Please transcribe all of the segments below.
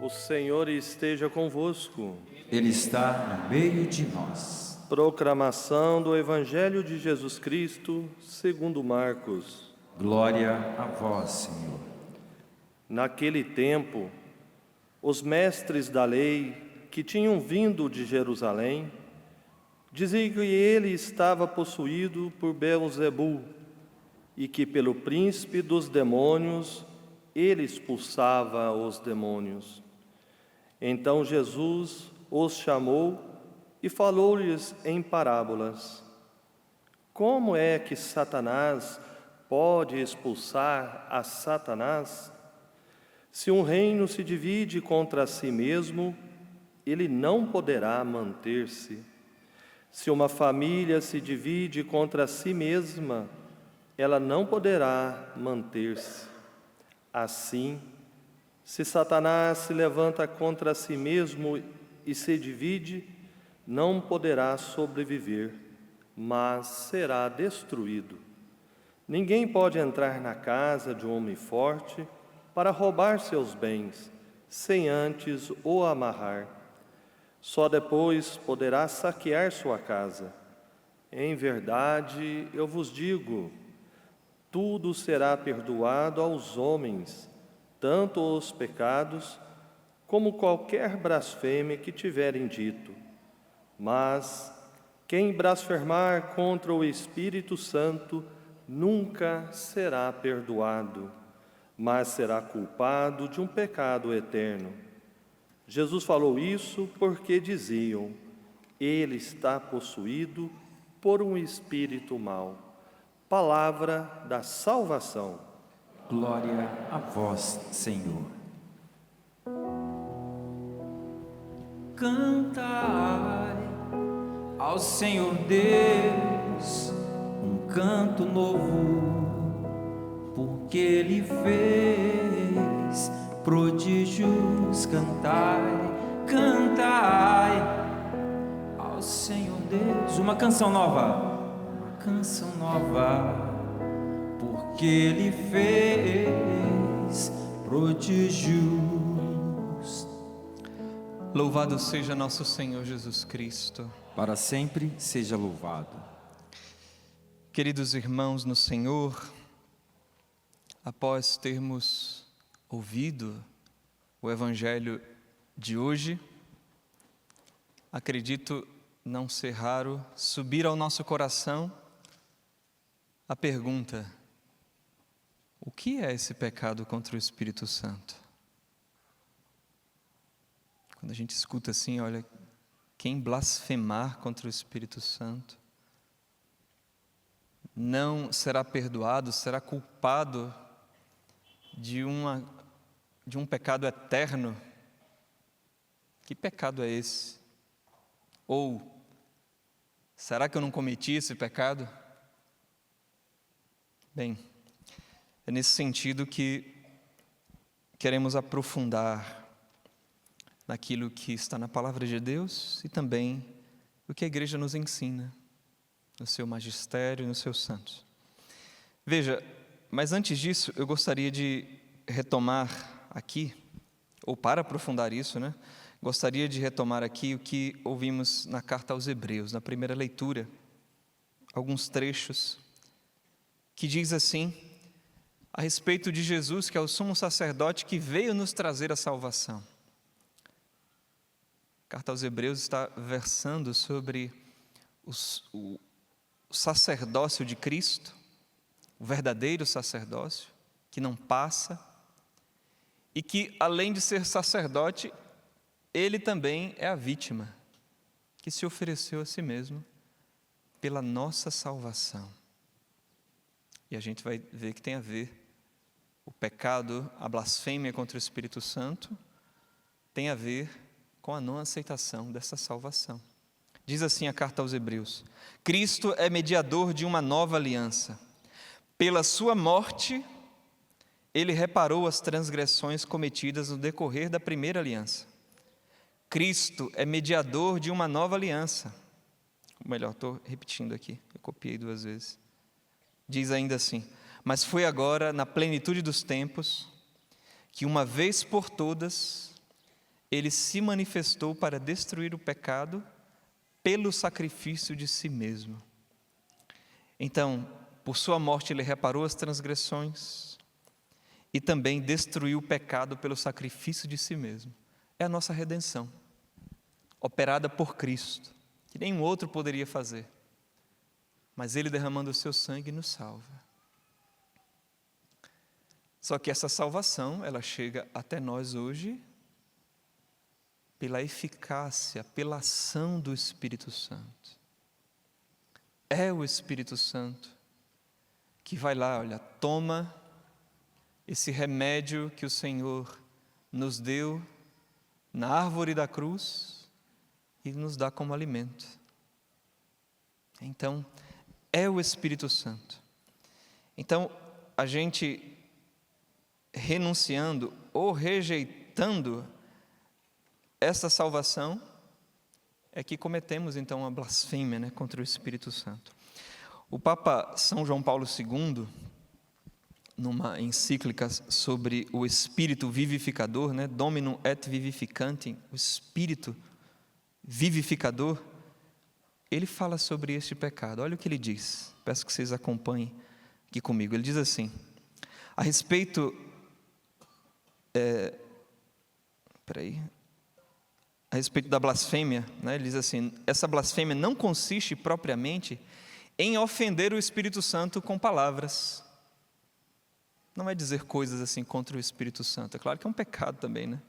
O Senhor esteja convosco. Ele está no meio de nós. Proclamação do Evangelho de Jesus Cristo, segundo Marcos. Glória a vós, Senhor. Naquele tempo, os mestres da lei que tinham vindo de Jerusalém diziam que ele estava possuído por Beelzebul e que pelo príncipe dos demônios ele expulsava os demônios. Então Jesus os chamou e falou-lhes em parábolas. Como é que Satanás pode expulsar a Satanás? Se um reino se divide contra si mesmo, ele não poderá manter-se. Se uma família se divide contra si mesma, ela não poderá manter-se. Assim, se Satanás se levanta contra si mesmo e se divide, não poderá sobreviver, mas será destruído. Ninguém pode entrar na casa de um homem forte para roubar seus bens, sem antes o amarrar. Só depois poderá saquear sua casa. Em verdade, eu vos digo, tudo será perdoado aos homens, tanto os pecados como qualquer blasfêmia que tiverem dito. Mas quem blasfemar contra o Espírito Santo nunca será perdoado, mas será culpado de um pecado eterno. Jesus falou isso porque diziam: ele está possuído por um espírito mau. Palavra da salvação. Glória a vós, Senhor. Cantai ao Senhor Deus um canto novo, porque Ele fez prodígios. Cantai, cantai ao Senhor Deus uma canção nova, porque Ele fez prodígios. Louvado seja nosso Senhor Jesus Cristo. Para sempre seja louvado. Queridos irmãos no Senhor, após termos ouvido o Evangelho de hoje, acredito não ser raro subir ao nosso coração a pergunta: o que é esse pecado contra o Espírito Santo? Quando a gente escuta assim, olha, quem blasfemar contra o Espírito Santo não será perdoado, será culpado de um pecado eterno. Que pecado é esse? Ou, será que eu não cometi esse pecado? Bem, é nesse sentido que queremos aprofundar naquilo que está na Palavra de Deus e também o que a Igreja nos ensina, no seu magistério e nos seus santos. Veja, mas antes disso, eu gostaria de retomar aqui, ou para aprofundar isso, gostaria de retomar aqui o que ouvimos na carta aos Hebreus, na primeira leitura, alguns trechos, que diz assim, a respeito de Jesus, que é o sumo sacerdote que veio nos trazer a salvação. A carta aos Hebreus está versando sobre o sacerdócio de Cristo, o verdadeiro sacerdócio, que não passa, e que, além de ser sacerdote, ele também é a vítima, que se ofereceu a si mesmo pela nossa salvação. E a gente vai ver que tem a ver o pecado, a blasfêmia contra o Espírito Santo, tem a ver com a não aceitação dessa salvação. Diz assim a carta aos Hebreus: Cristo é mediador de uma nova aliança. Pela sua morte, ele reparou as transgressões cometidas no decorrer da primeira aliança. Cristo é mediador de uma nova aliança. Ou melhor, estou repetindo aqui, eu copiei 2 vezes. Diz ainda assim: mas foi agora, na plenitude dos tempos, que uma vez por todas, ele se manifestou para destruir o pecado pelo sacrifício de si mesmo. Então, por sua morte, ele reparou as transgressões e também destruiu o pecado pelo sacrifício de si mesmo. É a nossa redenção, operada por Cristo, que nenhum outro poderia fazer. Mas ele, derramando o seu sangue, nos salva. Só que essa salvação, ela chega até nós hoje pela eficácia, pela ação do Espírito Santo. É o Espírito Santo que vai lá, olha, toma esse remédio que o Senhor nos deu na árvore da cruz e nos dá como alimento. Então, é o Espírito Santo. Então, a gente renunciando ou rejeitando essa salvação, é que cometemos então uma blasfêmia, né, contra o Espírito Santo. O Papa São João Paulo II, numa encíclica sobre o Espírito vivificador, né, Dominum et Vivificantem, o Espírito vivificador, ele fala sobre este pecado. Olha o que ele diz, peço que vocês acompanhem aqui comigo. Ele diz assim, a respeito da blasfêmia, né? Ele diz assim, essa blasfêmia não consiste propriamente em ofender o Espírito Santo com palavras. Não é dizer coisas assim contra o Espírito Santo. É claro que é um pecado também, né?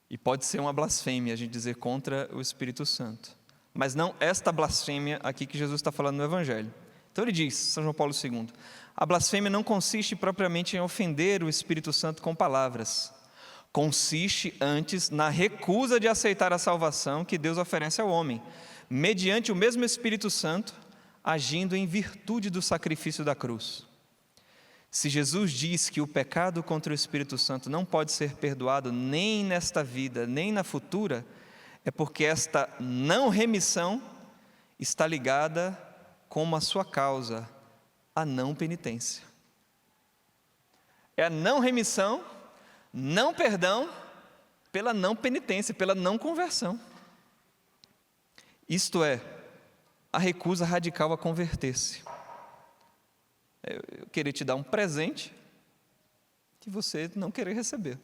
E pode ser uma blasfêmia a gente dizer contra o Espírito Santo. Mas não esta blasfêmia aqui que Jesus está falando no Evangelho. Então ele diz, São João Paulo II, a blasfêmia não consiste propriamente em ofender o Espírito Santo com palavras. Consiste antes na recusa de aceitar a salvação que Deus oferece ao homem, mediante o mesmo Espírito Santo, agindo em virtude do sacrifício da cruz. Se Jesus diz que o pecado contra o Espírito Santo não pode ser perdoado nem nesta vida, nem na futura, é porque esta não remissão está ligada como a sua causa, a não penitência. É a não remissão, não perdão, pela não penitência, pela não conversão. Isto é, a recusa radical a converter-se. Eu querer te dar um presente que você não querer receber.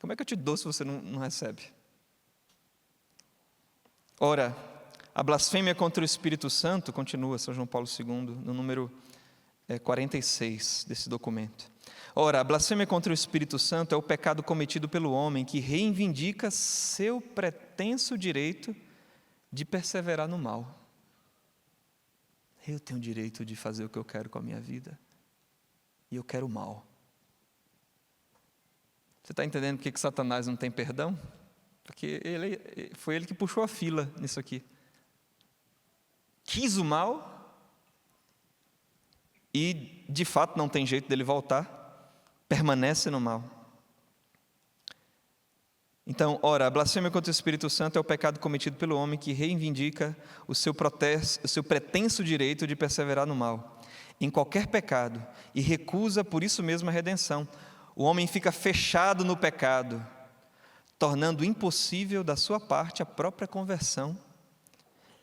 Como é que eu te dou se você não recebe? Ora, a blasfêmia contra o Espírito Santo, continua São João Paulo II, no número 46 desse documento. Ora, a blasfêmia contra o Espírito Santo é o pecado cometido pelo homem que reivindica seu pretenso direito de perseverar no mal. Eu tenho o direito de fazer o que eu quero com a minha vida e eu quero o mal. Você está entendendo por que Satanás não tem perdão? Porque foi ele que puxou a fila nisso aqui. Quis o mal e, de fato, não tem jeito dele voltar, permanece no mal. Então, ora, a blasfêmia contra o Espírito Santo é o pecado cometido pelo homem que reivindica o seu pretenso direito de perseverar no mal, em qualquer pecado, e recusa por isso mesmo a redenção. O homem fica fechado no pecado, tornando impossível da sua parte a própria conversão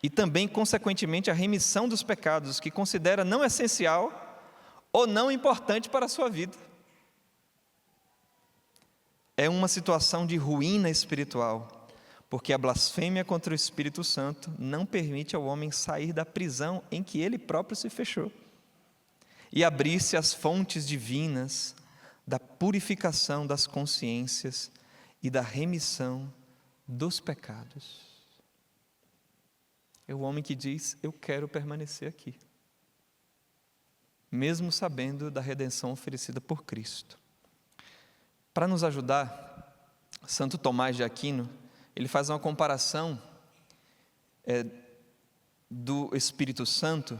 e também, consequentemente, a remissão dos pecados que considera não essencial ou não importante para a sua vida. É uma situação de ruína espiritual, porque a blasfêmia contra o Espírito Santo não permite ao homem sair da prisão em que ele próprio se fechou e abrir-se às fontes divinas da purificação das consciências e da remissão dos pecados. É o homem que diz, eu quero permanecer aqui, mesmo sabendo da redenção oferecida por Cristo. Para nos ajudar, Santo Tomás de Aquino, ele faz uma comparação do Espírito Santo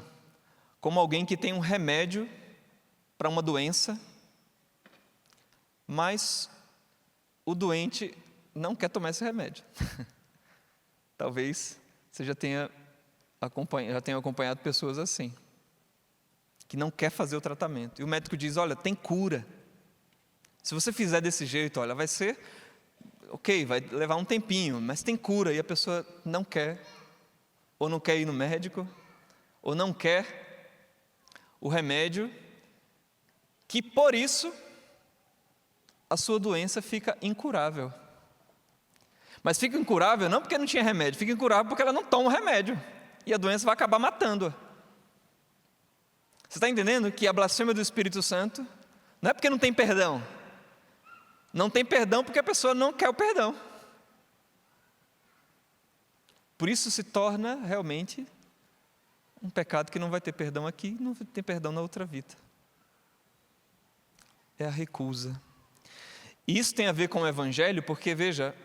como alguém que tem um remédio para uma doença, mas o doente não quer tomar esse remédio. Talvez você já tenha acompanhado pessoas assim, que não quer fazer o tratamento. E o médico diz, olha, tem cura. Se você fizer desse jeito, olha, vai ser ok, vai levar um tempinho, mas tem cura e a pessoa não quer, ou não quer ir no médico, ou não quer o remédio, que por isso a sua doença fica incurável. Mas fica incurável não porque não tinha remédio, fica incurável porque ela não toma o remédio e a doença vai acabar matando-a. Você está entendendo que a blasfêmia do Espírito Santo não é porque não tem perdão. Não tem perdão porque a pessoa não quer o perdão. Por isso se torna realmente um pecado que não vai ter perdão aqui, não vai ter perdão na outra vida. É a recusa. E isso tem a ver com o Evangelho, porque, veja,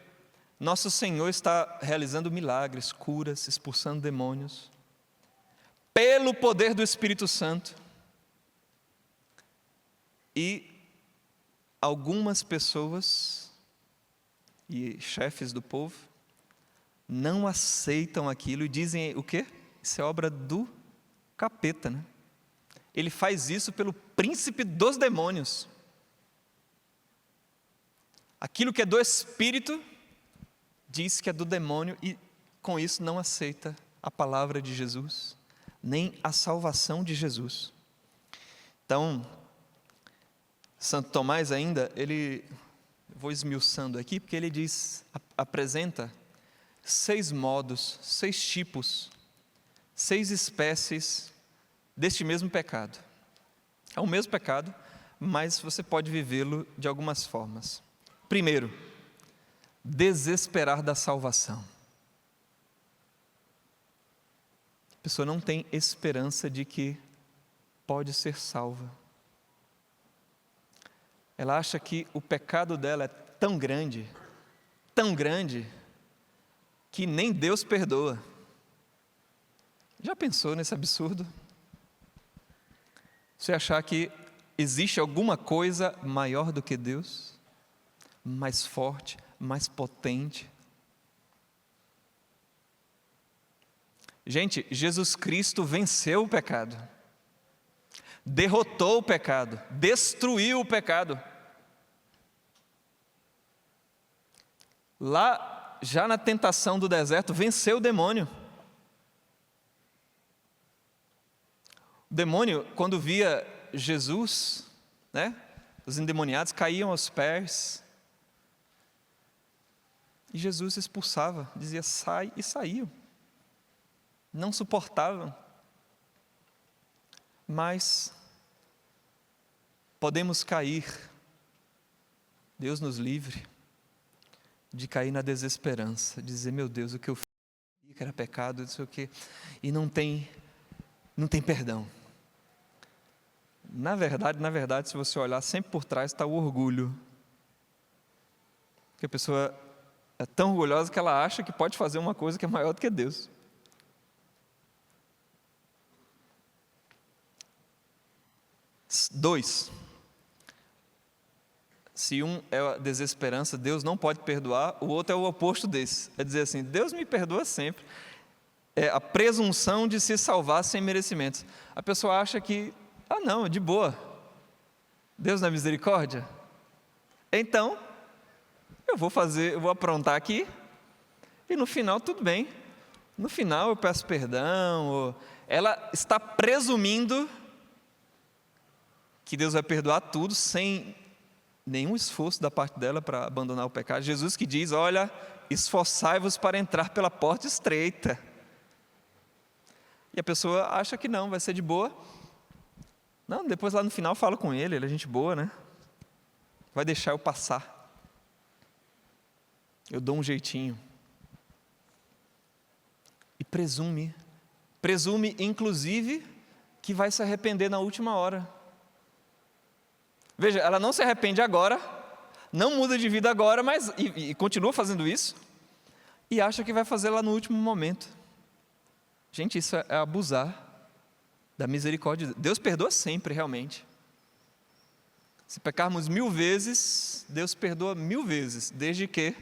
nosso Senhor está realizando milagres, curas, expulsando demônios, pelo poder do Espírito Santo. E algumas pessoas e chefes do povo não aceitam aquilo e dizem o quê? Isso é obra do capeta, né? Ele faz isso pelo príncipe dos demônios. Aquilo que é do Espírito diz que é do demônio e com isso não aceita a palavra de Jesus, nem a salvação de Jesus. Então, Santo Tomás ainda, vou esmiuçando aqui, porque ele apresenta 6 modos, 6 tipos, 6 espécies deste mesmo pecado. É o mesmo pecado, mas você pode vivê-lo de algumas formas. Primeiro, desesperar da salvação. A pessoa não tem esperança de que pode ser salva. Ela acha que o pecado dela é tão grande, que nem Deus perdoa. Já pensou nesse absurdo? Você achar que existe alguma coisa maior do que Deus? Mais forte, mais potente? Gente, Jesus Cristo venceu o pecado, derrotou o pecado, destruiu o pecado. Lá, já na tentação do deserto, venceu o demônio. O demônio, quando via Jesus, né, os endemoniados caíam aos pés, e Jesus expulsava, dizia sai, e saíam. Não suportavam. Mas podemos cair, Deus nos livre, de cair na desesperança, dizer, meu Deus, o que eu fiz, que era pecado, não sei o quê, e não tem perdão. Na verdade, se você olhar, sempre por trás está o orgulho. Porque a pessoa é tão orgulhosa que ela acha que pode fazer uma coisa que é maior do que Deus. Dois, se um é a desesperança, Deus não pode perdoar, o outro é o oposto desse. É dizer assim, Deus me perdoa sempre. É a presunção de se salvar sem merecimentos. A pessoa acha que, não, de boa. Deus não é misericórdia? Então, eu vou aprontar aqui, e no final tudo bem. No final eu peço perdão. Ela está presumindo que Deus vai perdoar tudo sem nenhum esforço da parte dela para abandonar o pecado. Jesus que diz, olha, esforçai-vos para entrar pela porta estreita. E a pessoa acha que não, vai ser de boa. Não, depois lá no final fala com ele é gente boa, né? Vai deixar eu passar. Eu dou um jeitinho. E presume inclusive que vai se arrepender na última hora. Veja, ela não se arrepende agora, não muda de vida agora, mas e continua fazendo isso, e acha que vai fazer lá no último momento. Gente, isso é abusar da misericórdia. Deus perdoa sempre, realmente. Se pecarmos 1000 vezes, Deus perdoa 1000 vezes, desde que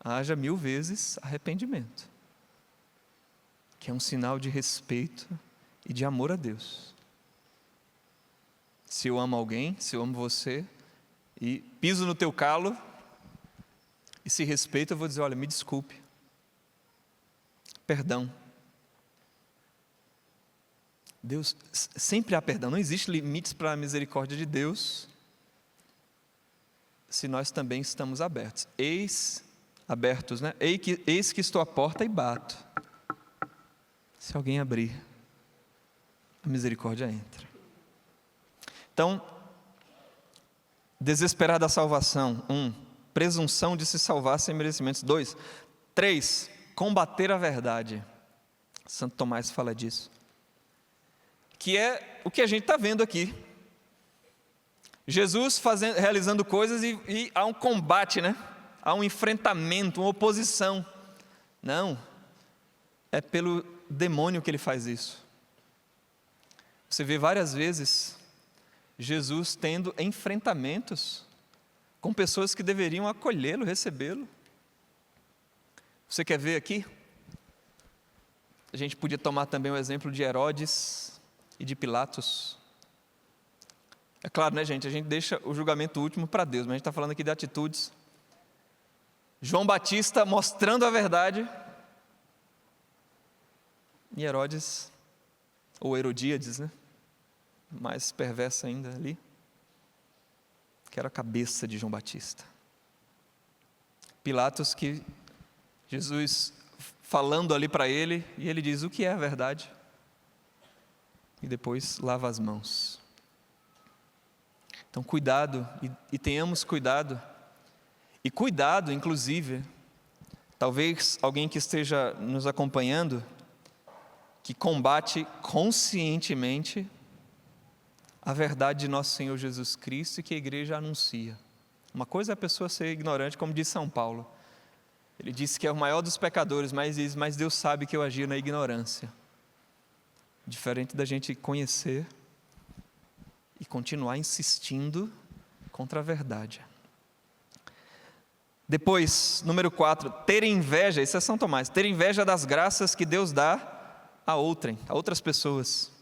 haja 1000 vezes arrependimento, que é um sinal de respeito e de amor a Deus. Se eu amo alguém, se eu amo você, e piso no teu calo, e se respeita, eu vou dizer, olha, me desculpe. Perdão. Deus, sempre há perdão, não existe limites para a misericórdia de Deus, se nós também estamos abertos. Abertos, né? Eis que estou à porta e bato. Se alguém abrir, a misericórdia entra. Então, desesperar da salvação. 1, presunção de se salvar sem merecimentos. 2, 3, combater a verdade. Santo Tomás fala disso. Que é o que a gente está vendo aqui. Jesus realizando coisas e há um combate, né? Há um enfrentamento, uma oposição. Não, é pelo demônio que ele faz isso. Você vê várias vezes Jesus tendo enfrentamentos com pessoas que deveriam acolhê-lo, recebê-lo. Você quer ver aqui? A gente podia tomar também o exemplo de Herodes e de Pilatos. É claro, né, gente? A gente deixa o julgamento último para Deus, mas a gente está falando aqui de atitudes. João Batista mostrando a verdade e Herodes, ou Herodíades, né? Mais perversa ainda ali, que era a cabeça de João Batista. Pilatos, que Jesus falando ali para ele, e ele diz o que é a verdade, e depois lava as mãos. Então cuidado, e tenhamos cuidado, e cuidado inclusive, talvez alguém que esteja nos acompanhando, que combate conscientemente a verdade de nosso Senhor Jesus Cristo e que a igreja anuncia. Uma coisa é a pessoa ser ignorante, como diz São Paulo. Ele disse que é o maior dos pecadores, mas diz, mas Deus sabe que eu agi na ignorância. Diferente da gente conhecer e continuar insistindo contra a verdade. Depois, número 4, ter inveja, isso é São Tomás, ter inveja das graças que Deus dá a outras pessoas.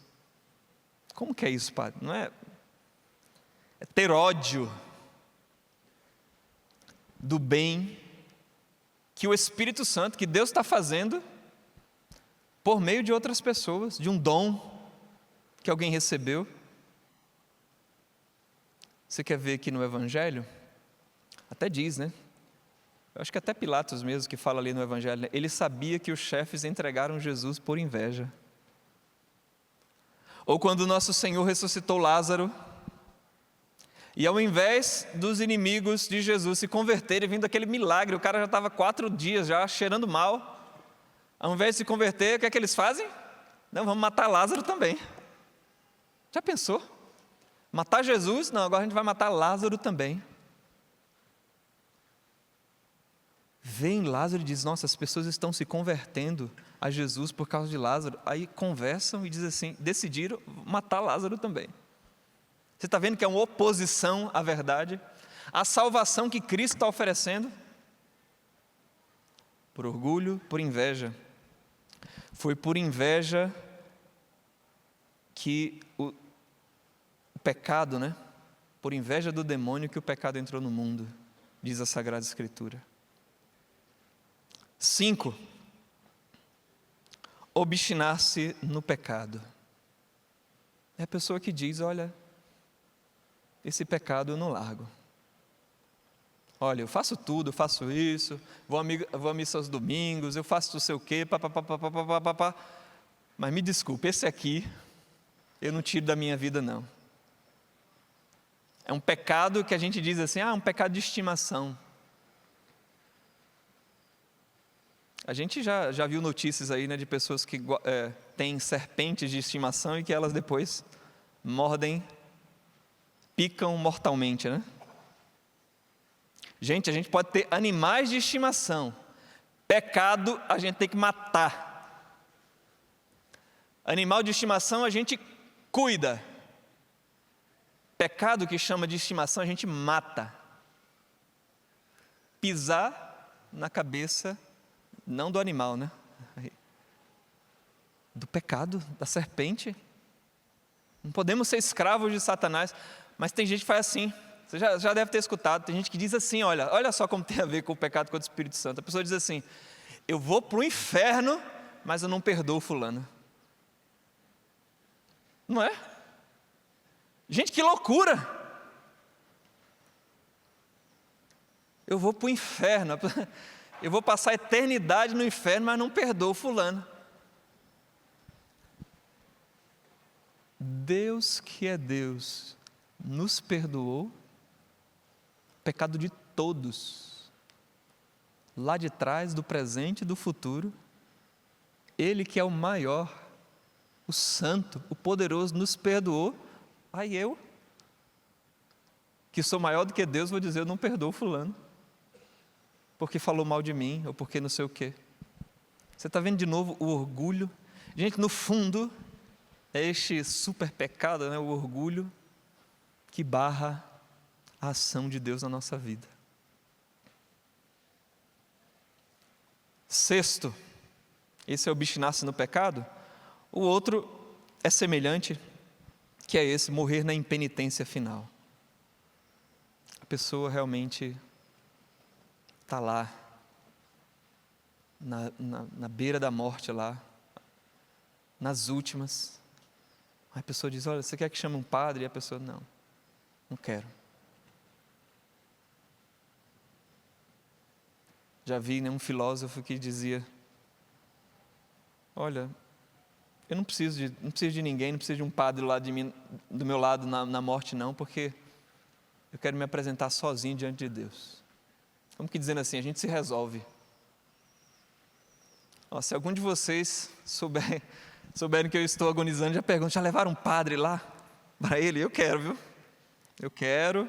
Como que é isso, padre? Não é ter ódio do bem que o Espírito Santo, que Deus está fazendo por meio de outras pessoas, de um dom que alguém recebeu. Você quer ver aqui no Evangelho? Até diz, né? Eu acho que até Pilatos mesmo que fala ali no Evangelho, né? Ele sabia que os chefes entregaram Jesus por inveja. Ou quando o nosso Senhor ressuscitou Lázaro, e ao invés dos inimigos de Jesus se converterem, vindo aquele milagre, o cara já estava 4 dias já cheirando mal, ao invés de se converter, o que é que eles fazem? Não, vamos matar Lázaro também. Já pensou? Matar Jesus? Não, agora a gente vai matar Lázaro também. Vem Lázaro e diz, nossa, as pessoas estão se convertendo a Jesus por causa de Lázaro. Aí conversam e dizem assim, decidiram matar Lázaro também. Você está vendo que é uma oposição à verdade, à salvação que Cristo está oferecendo? Por orgulho, por inveja. Foi por inveja que o pecado, né? Por inveja do demônio que o pecado entrou no mundo, diz a Sagrada Escritura. 5, obstinar-se no pecado. É a pessoa que diz, olha, esse pecado eu não largo. Olha, eu faço tudo, eu faço isso, vou à missa aos domingos, eu faço não sei o quê, mas me desculpe, esse aqui eu não tiro da minha vida não. É um pecado que a gente diz assim, um pecado de estimação. A gente já viu notícias aí, né, de pessoas que têm serpentes de estimação e que elas depois mordem, picam mortalmente, né? Gente, a gente pode ter animais de estimação. Pecado a gente tem que matar. Animal de estimação a gente cuida. Pecado que chama de estimação a gente mata. Pisar na cabeça, não do animal, né? Do pecado, da serpente. Não podemos ser escravos de Satanás, mas tem gente que faz assim. Você já deve ter escutado, tem gente que diz assim, olha só como tem a ver com o pecado contra o Espírito Santo. A pessoa diz assim, eu vou para o inferno, mas eu não perdoo fulano. Não é? Gente, que loucura! Eu vou para o inferno, eu vou passar a eternidade no inferno, mas não perdoo fulano. Deus que é Deus, nos perdoou, pecado de todos, lá de trás, do presente e do futuro. Ele que é o maior, o santo, o poderoso, nos perdoou. Aí eu, que sou maior do que Deus, vou dizer, eu não perdoo fulano, porque falou mal de mim, ou porque não sei o quê. Você está vendo de novo o orgulho? Gente, no fundo, é este super pecado, né, o orgulho, que barra a ação de Deus na nossa vida. Sexto, esse é obstinar-se no pecado. O outro é semelhante, que é esse, morrer na impenitência final. A pessoa realmente está lá, na beira da morte lá, nas últimas. A pessoa diz, olha, você quer que chame um padre? E a pessoa, não quero. Já vi um filósofo que dizia, olha, eu não preciso de ninguém, não preciso de um padre lá do meu lado na morte não, porque eu quero me apresentar sozinho diante de Deus. Como que dizendo assim, a gente se resolve. Se algum de vocês souberem que eu estou agonizando, já perguntam, já levaram um padre lá para ele? Eu quero, viu? Eu quero.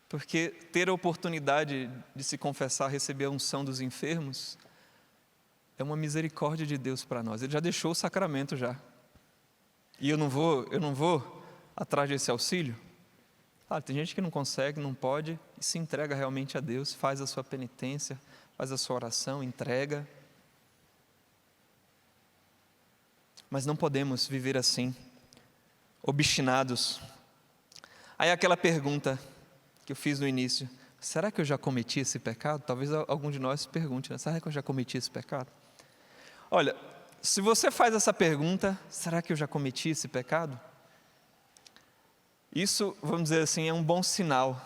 Porque ter a oportunidade de se confessar, receber a unção dos enfermos, é uma misericórdia de Deus para nós. Ele já deixou o sacramento já. E eu não vou atrás desse auxílio? Tem gente que não consegue, não pode, e se entrega realmente a Deus, faz a sua penitência, faz a sua oração, entrega. Mas não podemos viver assim, obstinados. Aí aquela pergunta que eu fiz no início, será que eu já cometi esse pecado? Talvez algum de nós se pergunte, né? Será que eu já cometi esse pecado? Olha, se você faz essa pergunta, será que eu já cometi esse pecado? Isso, vamos dizer assim, é um bom sinal.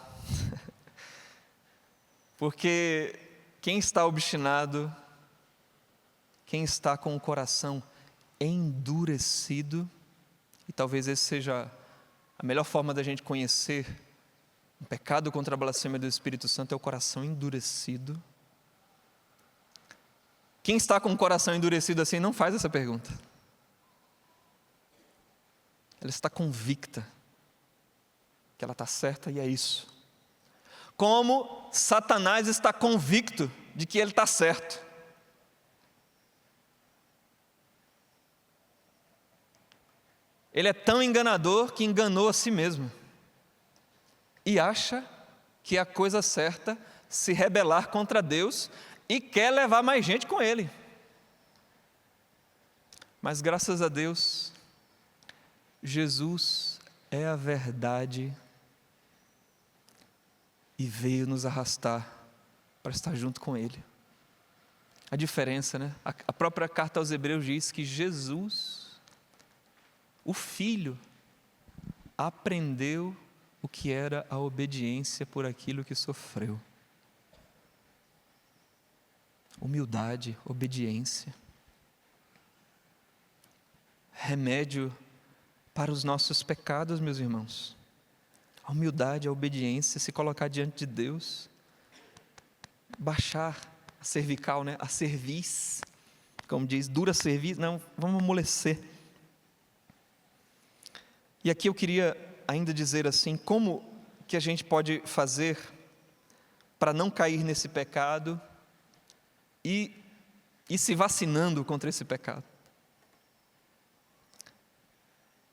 Porque quem está obstinado, quem está com o coração endurecido, e talvez esse seja a melhor forma da gente conhecer o pecado contra a blasfêmia do Espírito Santo, é o coração endurecido. Quem está com o coração endurecido assim não faz essa pergunta. Ela está convicta que ela está certa e é isso. Como Satanás está convicto de que ele está certo. Ele é tão enganador que enganou a si mesmo. E acha que é a coisa certa se rebelar contra Deus e quer levar mais gente com ele. Mas graças a Deus, Jesus é a verdade e veio nos arrastar para estar junto com Ele. A diferença, né? A própria carta aos Hebreus diz que Jesus, o Filho, aprendeu o que era a obediência por aquilo que sofreu. Humildade, obediência. Remédio para os nossos pecados, meus irmãos. A humildade, a obediência, se colocar diante de Deus. Baixar a cervical, né? A cerviz. Como diz, dura cerviz. Não, vamos amolecer. E aqui eu queria ainda dizer assim, como que a gente pode fazer para não cair nesse pecado e se vacinando contra esse pecado?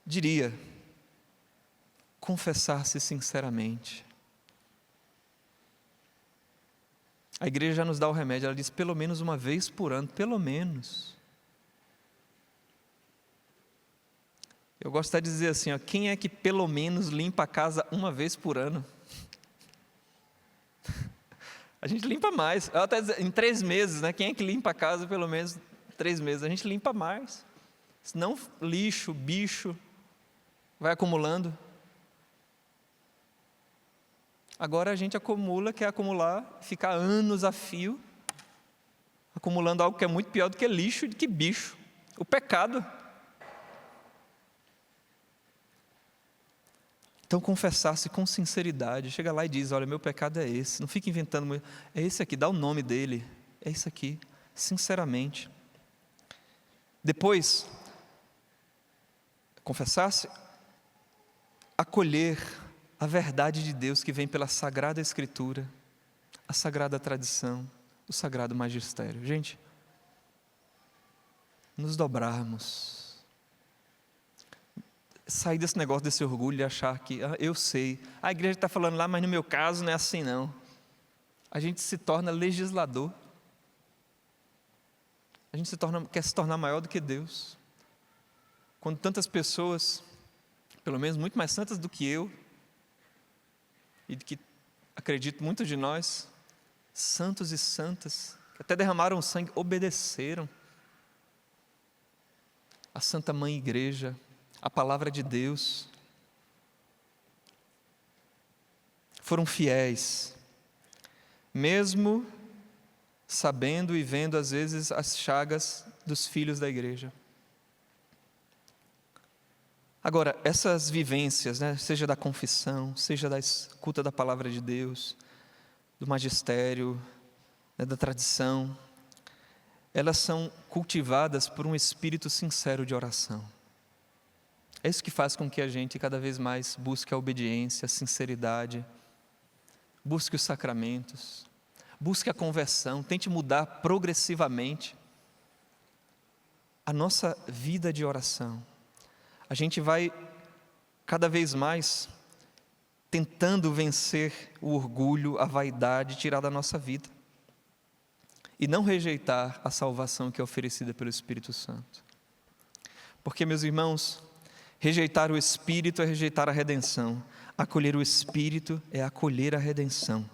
Diria, confessar-se sinceramente. A igreja já nos dá o remédio, ela diz pelo menos uma vez por ano, pelo menos. Eu gostaria de dizer assim, ó, quem é que pelo menos limpa a casa uma vez por ano? A gente limpa mais. Eu até dizer, em 3 meses, né? Quem é que limpa a casa pelo menos 3 meses? A gente limpa mais. Senão lixo, bicho, vai acumulando. Agora a gente acumula, quer acumular, ficar anos a fio, acumulando algo que é muito pior do que lixo e do que bicho. O pecado. Então, confessar-se com sinceridade. Chega lá e diz, olha, meu pecado é esse. Não fica inventando, é esse aqui, dá o nome dele. É isso aqui, sinceramente. Depois, confessar-se, acolher a verdade de Deus que vem pela Sagrada Escritura, a Sagrada Tradição, o Sagrado Magistério. Gente, nos dobrarmos, sair desse negócio, desse orgulho de achar que eu sei, a igreja está falando lá, mas no meu caso não é assim não. A gente se torna legislador, a gente quer se tornar maior do que Deus. Quando tantas pessoas, pelo menos muito mais santas do que eu, e que acredito muitos de nós, santos e santas, que até derramaram sangue, obedeceram a Santa Mãe Igreja, a palavra de Deus, foram fiéis, mesmo sabendo e vendo às vezes as chagas dos filhos da igreja. Agora, essas vivências, né, seja da confissão, seja da escuta da palavra de Deus, do magistério, né, da tradição, elas são cultivadas por um espírito sincero de oração. É isso que faz com que a gente cada vez mais busque a obediência, a sinceridade, busque os sacramentos, busque a conversão, tente mudar progressivamente a nossa vida de oração. A gente vai cada vez mais tentando vencer o orgulho, a vaidade, tirar da nossa vida e não rejeitar a salvação que é oferecida pelo Espírito Santo. Porque, meus irmãos, rejeitar o Espírito é rejeitar a redenção. Acolher o Espírito é acolher a redenção.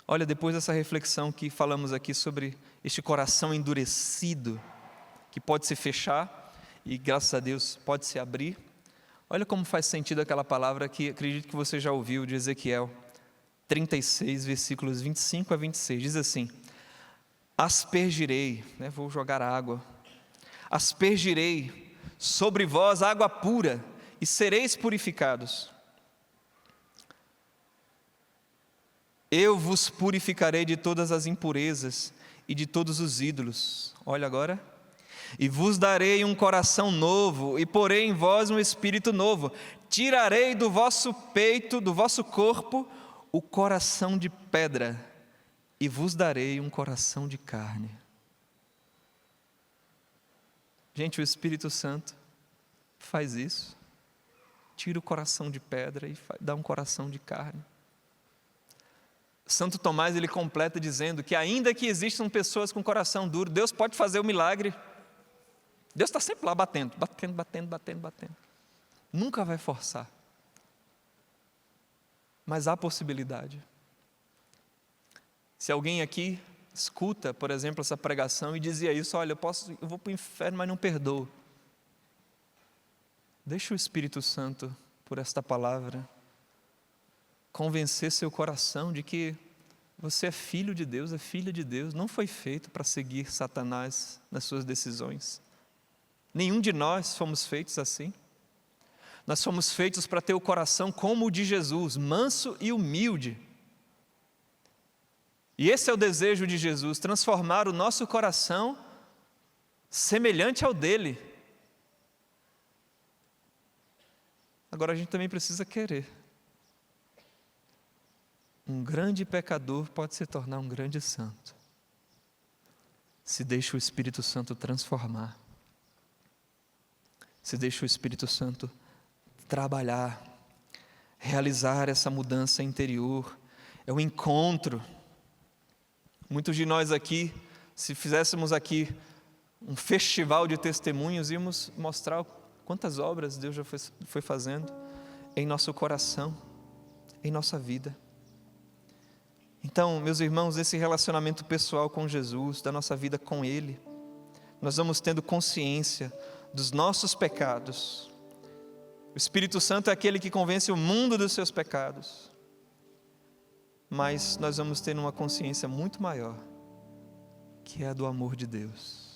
Olha, depois dessa reflexão que falamos aqui sobre este coração endurecido, que pode se fechar e, graças a Deus, pode se abrir. Olha como faz sentido aquela palavra que acredito que você já ouviu, de Ezequiel 36, versículos 25 a 26. Diz assim: aspergirei, né, vou jogar água, aspergirei sobre vós água pura, e sereis purificados. Eu vos purificarei de todas as impurezas e de todos os ídolos. Olha agora. E vos darei um coração novo, e porei em vós um espírito novo. Tirarei do vosso peito, do vosso corpo, o coração de pedra, e vos darei um coração de carne. Gente, o Espírito Santo faz isso. Tira o coração de pedra e dá um coração de carne. Santo Tomás, ele completa dizendo que ainda que existam pessoas com coração duro, Deus pode fazer o milagre. Deus está sempre lá batendo. Nunca vai forçar. Mas há possibilidade. Se alguém aqui escuta, por exemplo, essa pregação e dizia isso, olha, eu vou para o inferno, mas não perdoo. Deixa o Espírito Santo, por esta palavra, convencer seu coração de que você é filho de Deus, é filha de Deus, não foi feito para seguir Satanás nas suas decisões. Nenhum de nós fomos feitos assim. Nós fomos feitos para ter o coração como o de Jesus, manso e humilde. E esse é o desejo de Jesus, transformar o nosso coração semelhante ao dele. Agora a gente também precisa querer. Um grande pecador pode se tornar um grande santo, se deixa o Espírito Santo transformar, se deixa o Espírito Santo trabalhar, realizar essa mudança interior. É um encontro. Muitos de nós aqui, se fizéssemos aqui um festival de testemunhos, íamos mostrar Quantas obras Deus já foi fazendo em nosso coração, em nossa vida. Então, meus irmãos, esse relacionamento pessoal com Jesus, da nossa vida com Ele, nós vamos tendo consciência dos nossos pecados. O Espírito Santo é aquele que convence o mundo dos seus pecados. Mas nós vamos ter uma consciência muito maior, que é a do amor de Deus.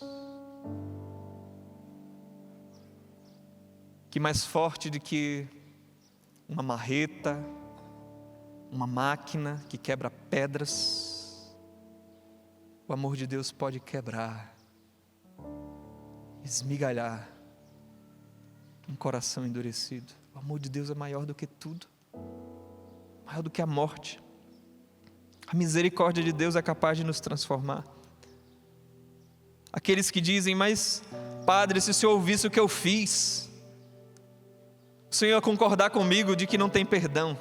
Que mais forte do que uma marreta, uma máquina que quebra pedras, o amor de Deus pode quebrar, esmigalhar um coração endurecido. O amor de Deus é maior do que tudo, maior do que a morte. A misericórdia de Deus é capaz de nos transformar. Aqueles que dizem: mas Padre, se o Senhor ouvisse o que eu fiz, o Senhor ia concordar comigo de que não tem perdão.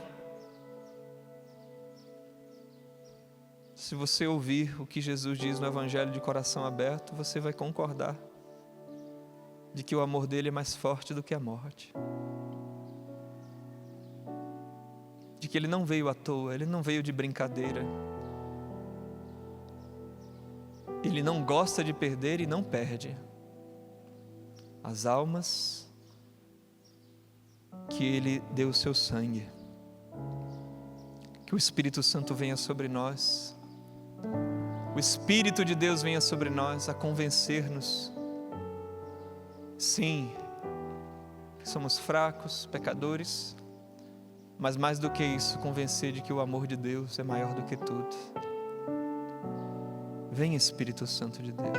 Se você ouvir o que Jesus diz no Evangelho de coração aberto, você vai concordar de que o amor dele é mais forte do que a morte. De que ele não veio à toa, ele não veio de brincadeira. Ele não gosta de perder e não perde as almas que ele deu o seu sangue. Que o Espírito Santo venha sobre nós, o Espírito de Deus venha sobre nós a convencer-nos, sim, que somos fracos, pecadores, mas mais do que isso, convencer de que o amor de Deus é maior do que tudo. Vem, Espírito Santo de Deus,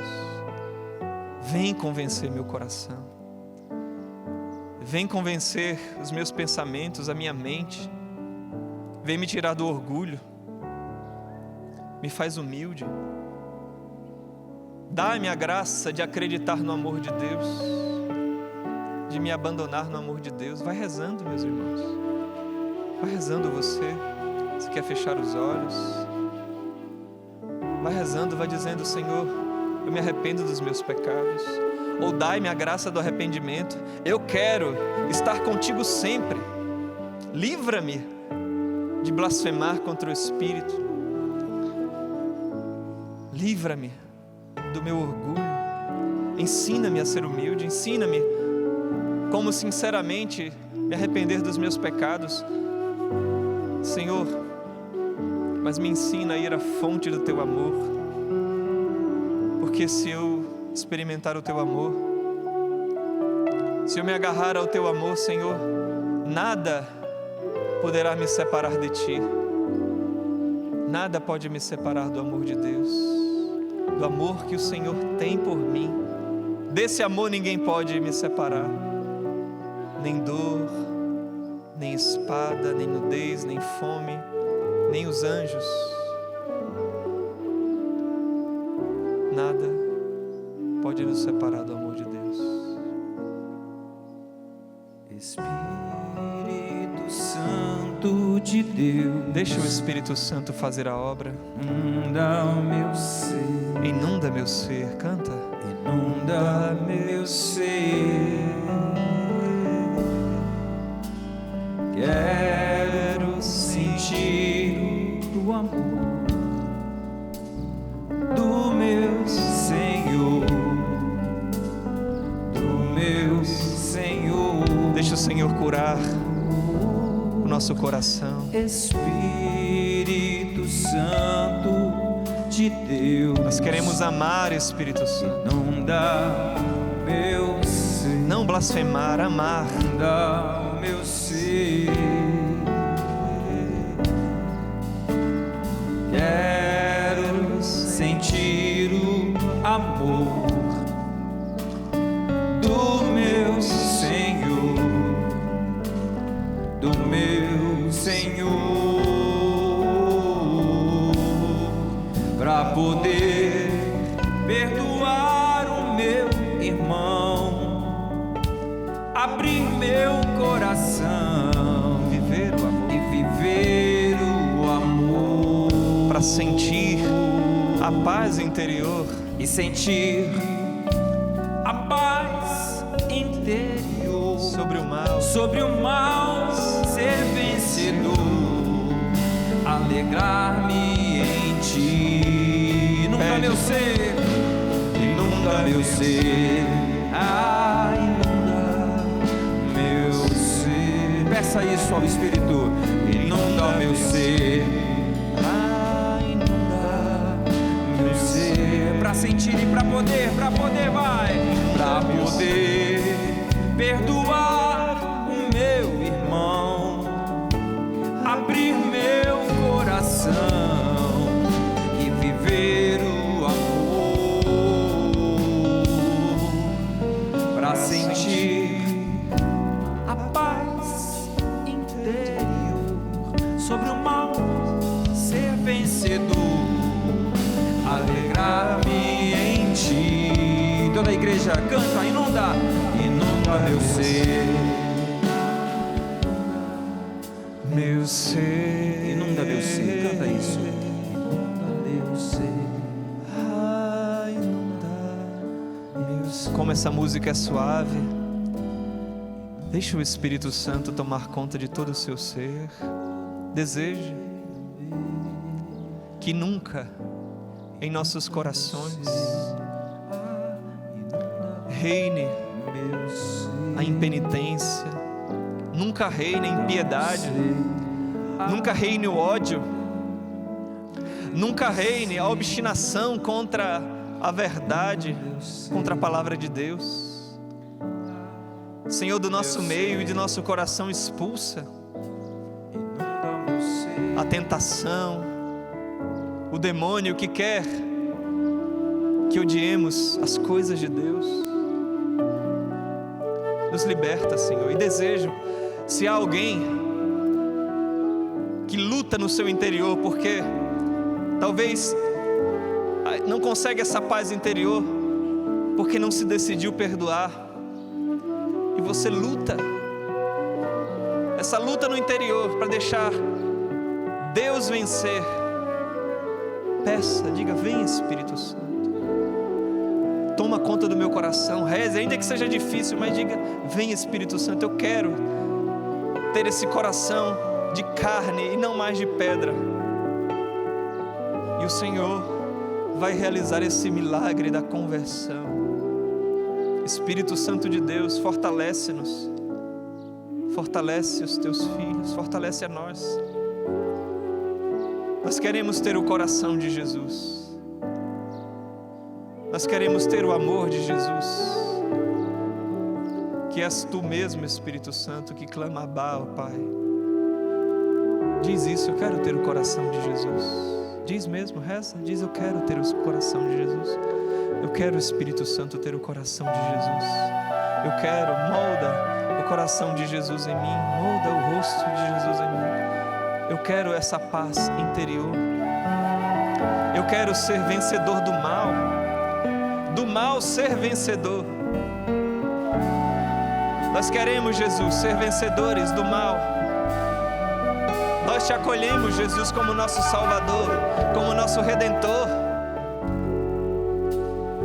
vem convencer meu coração, vem convencer os meus pensamentos, a minha mente, vem me tirar do orgulho, me faz humilde, dá-me a graça de acreditar no amor de Deus, de me abandonar no amor de Deus. Vai rezando, meus irmãos, vai rezando você, se quer fechar os olhos, vai rezando, vai dizendo: Senhor, eu me arrependo dos meus pecados, ou dai-me a graça do arrependimento, eu quero estar contigo sempre, livra-me de blasfemar contra o Espírito, livra-me do meu orgulho, ensina-me a ser humilde, ensina-me como sinceramente me arrepender dos meus pecados, Senhor, mas me ensina a ir à fonte do Teu amor, porque se eu experimentar o Teu amor, se eu me agarrar ao Teu amor, Senhor, nada poderá me separar de Ti, nada pode me separar do amor de Deus, do amor que o Senhor tem por mim. Desse amor ninguém pode me separar, nem dor, nem espada, nem nudez, nem fome, nem os anjos, nada pode nos separar do amor de Deus. Espírito Santo de Deus, Deixa o Espírito Santo fazer a obra. inunda o meu ser, Inunda meu ser, canta. inunda meu ser. Quero sentir o amor do meu Senhor, do meu Senhor. Deixa o Senhor curar o nosso coração. Espírito Santo de Deus, Nós queremos amar, Espírito Santo, inunda meu ser, não blasfemar, amar. inunda o meu ser. Quero sentir o amor do meu Senhor, do meu Senhor, para poder perdoar o meu irmão, abrir meu coração, Viver o amor, e viver o amor, para sentir a paz interior. e sentir a paz interior. ser vencedor, alegrar-me em ti. Inunda meu ser, inunda meu ser, inunda meu ser. Peça isso ao Espírito, inunda o meu ser, inunda meu ser. Para sentir e para poder, vai, para poder perdoar o meu irmão, abrir meu coração e viver o amor, para sentir a paz interior, sobre o mal ser vencedor, alegrar-me em ti. Toda a igreja canta, inunda meu ser, meu ser, inunda meu ser, canta isso. Inunda meu ser, inunda meu ser. Como essa música é suave, deixa o Espírito Santo tomar conta de todo o seu ser. Deseje que nunca em nossos corações reine a impenitência, nunca reine a impiedade, nunca reine o ódio, nunca reine a obstinação contra a verdade, contra a palavra de Deus. Senhor, do nosso meio e de nosso coração expulsa a tentação, o demônio que quer que odiemos as coisas de Deus. Nos liberta, Senhor, e desejo, se há alguém que luta no seu interior, porque talvez não consegue essa paz interior, porque não se decidiu perdoar, e você luta, essa luta no interior, para deixar Deus vencer, peça, diga: vem Espírito Santo, toma conta do meu coração, reze, ainda que seja difícil, mas diga: vem Espírito Santo, eu quero ter esse coração de carne e não mais de pedra. E o Senhor vai realizar esse milagre da conversão. Espírito Santo de Deus, fortalece-nos, fortalece os teus filhos, fortalece a nós. Nós queremos ter o coração de Jesus. Nós queremos ter o amor de Jesus, que és Tu mesmo, Espírito Santo, que clama Abba, ó Pai. Diz isso: eu quero ter o coração de Jesus. Diz mesmo, reza, diz: eu quero ter o coração de Jesus. Eu quero, Espírito Santo, ter o coração de Jesus. Eu quero, molda o coração de Jesus em mim, molda o rosto de Jesus em mim. Eu quero essa paz interior. Eu quero ser vencedor do mal ser vencedor. Nós queremos, Jesus, ser vencedores do mal. Nós Te acolhemos, Jesus, como nosso Salvador, como nosso Redentor.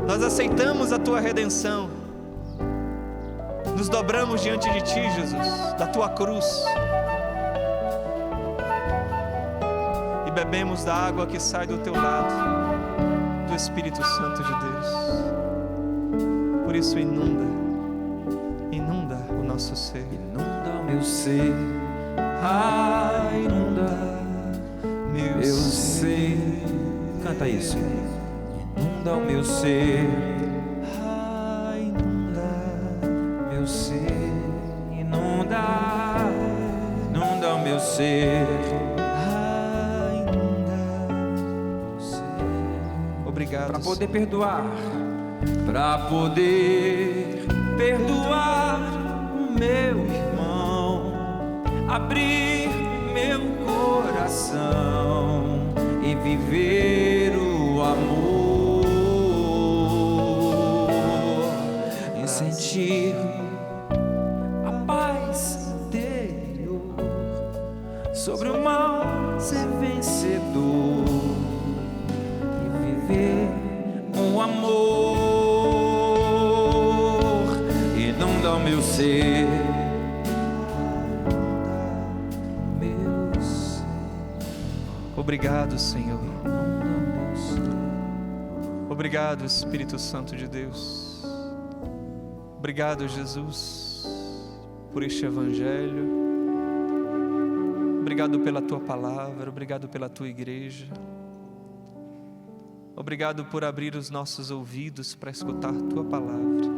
Nós aceitamos a Tua redenção. Nos dobramos diante de Ti, Jesus, da Tua cruz. E bebemos da água que sai do Teu lado, do Espírito Santo de Deus. Por isso inunda o nosso ser. Inunda o meu ser, inunda meu ser. Canta isso. Inunda o meu ser, inunda meu ser. Inunda o meu ser, inunda meu ser. Obrigado, para poder perdoar, para poder perdoar o meu irmão, abrir meu coração e viver o amor, e sentir a paz interior, sobre o mal ser vencedor e viver um amor. Inunda o meu ser, Obrigado, Senhor. Obrigado, Espírito Santo de Deus. Obrigado, Jesus, por este Evangelho. Obrigado pela Tua palavra, obrigado pela Tua igreja. Obrigado por abrir os nossos ouvidos para escutar Tua palavra.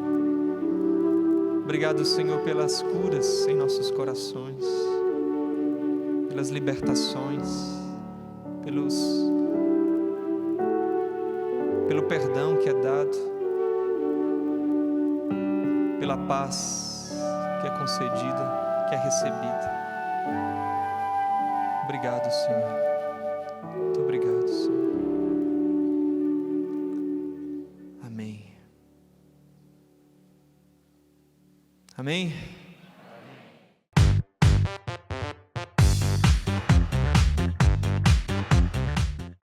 Obrigado, Senhor, pelas curas em nossos corações, pelas libertações, pelo perdão que é dado, pela paz que é concedida, que é recebida. Obrigado, Senhor. Muito obrigado, Senhor. Amém. Amém.